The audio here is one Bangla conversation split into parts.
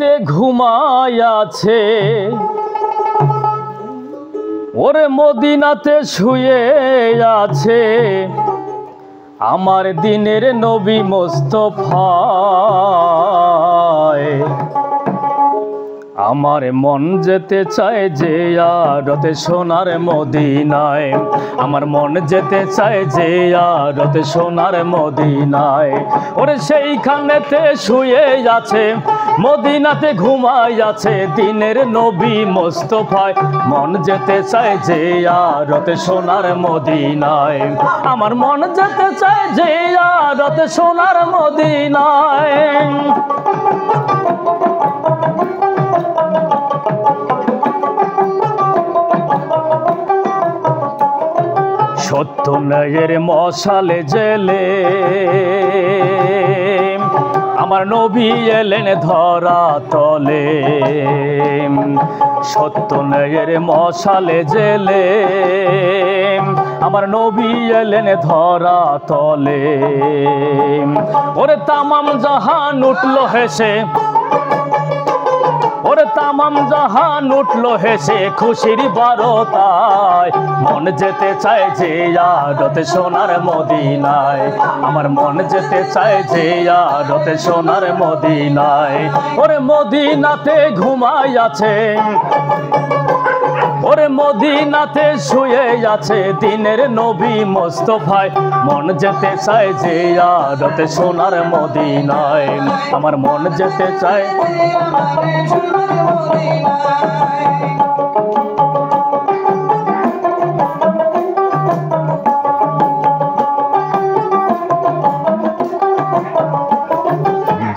মদিনাতে ঘুমায়াছে, ওরে মদিনাতে শুয়ে আছে আমার দিনের নবী মোস্তফা। আমার মন যেতে চায় যে আরতে সোনার মদিনায়, আমার মন যেতে চায় যে আরতে সোনার মদিনায়। ওরে সেইখানেতে শুয়ে আছে, মদিনাতে ঘুমাই আছে দিনের নবী মোস্তফায়। মন যেতে চায় যে আরতে সোনার মদিনায়, আমার মন যেতে চায় যে আরতে সোনার মদিনায়। সত্য ন্যায়ের মশালে জেলে আমার নবী এলেন ধরা তলে। সত্য ন্যায়ের মশালে জেলে আমার নবী এলেন ধরা তলে। ওরে তামাম জাহান উঠলো হেসে, ওরে তামাম জাহান উঠলো হেসে খুশির বারতায়। মন যেতে চায় যে আরতে সোনার মদিনায়, আমার মন যেতে চায় যে আরতে সোনার মদিনায়। ওরে মদিনাতে ঘুমাই আছে, ওরে মদিনাতে শুয়ে আছে দিনের নবী মোস্তফায়। মন যেতে চায় যে আরতে সোনার মদিনায়, আমার মন যেতে চায়।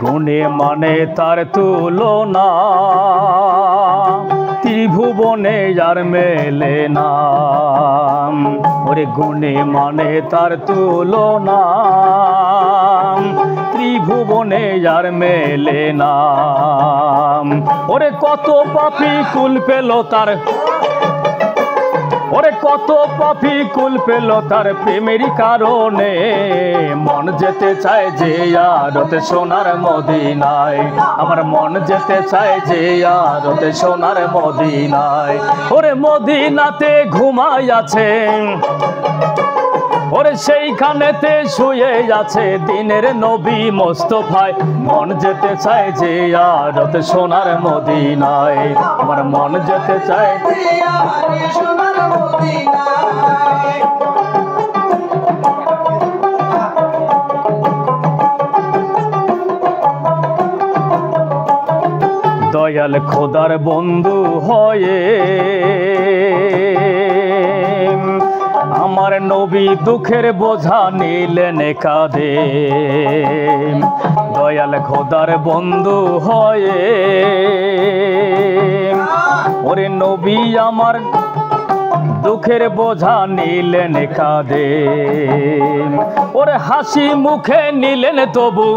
গুণে মানে তার তুলনা ত্রিভুবনে আর মেলে না। ওরে গুণে মানে তার তুলনা ত্রিভুবনে আর মেলে না। ওরে কত পাপী কুল পেল তার, ওরে কত পাপী কুল পেল তার প্রেমের কারণে। মন যেতে চায় যে আরতে সোনার মদিনায়, আমার মন যেতে চায় যে আরতে সোনার মদিনায়। ওরে মদিনাতে ঘুমাই আছে, ওরে সেইখানেতে শুয়ে আছে দিনের নবী মোস্তফায়। মন যেতে চায় যে আরতে সোনার মদিনায়, আমার মন যেতে চায়। দয়াল খোদার বন্ধু হয়ে আমার নবী দুঃখের বোঝা নিলেন কাঁধে। দয়াল খোদার বন্ধু হয়ে ওরে নবী আমার দুঃখের বোঝা নিলেন কাঁধে। ওরে হাসি মুখে নিলেন তবু,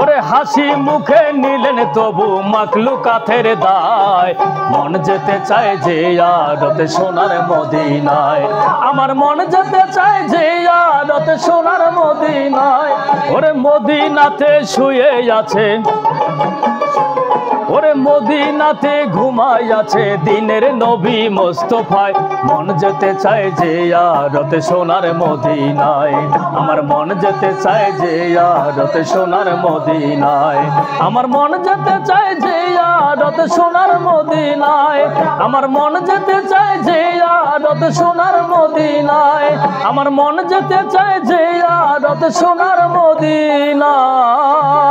ওরে হাসি মুখে নিলেন তবু মাখলুকাতের দায়। মন যেতে চায় যে আরতে সোনার মদিনায়, আমার মন যেতে চায় যে আরতে সোনার মদিনায়। ওরে মদিনাতে শুয়ে আছে, ওরে মদিনাতে ঘুমাই আছে দিনের নবী মোস্তফায়। মন যেতে চায় যে আরতে সোনার মদিনায়, আমার মন যেতে চায় যে আরতে সোনার মদিনায়। আমার মন যেতে চায় যে আরতে সোনার মদিনায়, আমার মন যেতে চায় যে আরতে সোনার মদিনায়। আমার মন যেতে চায় যে আরতে সোনার মদিনায়।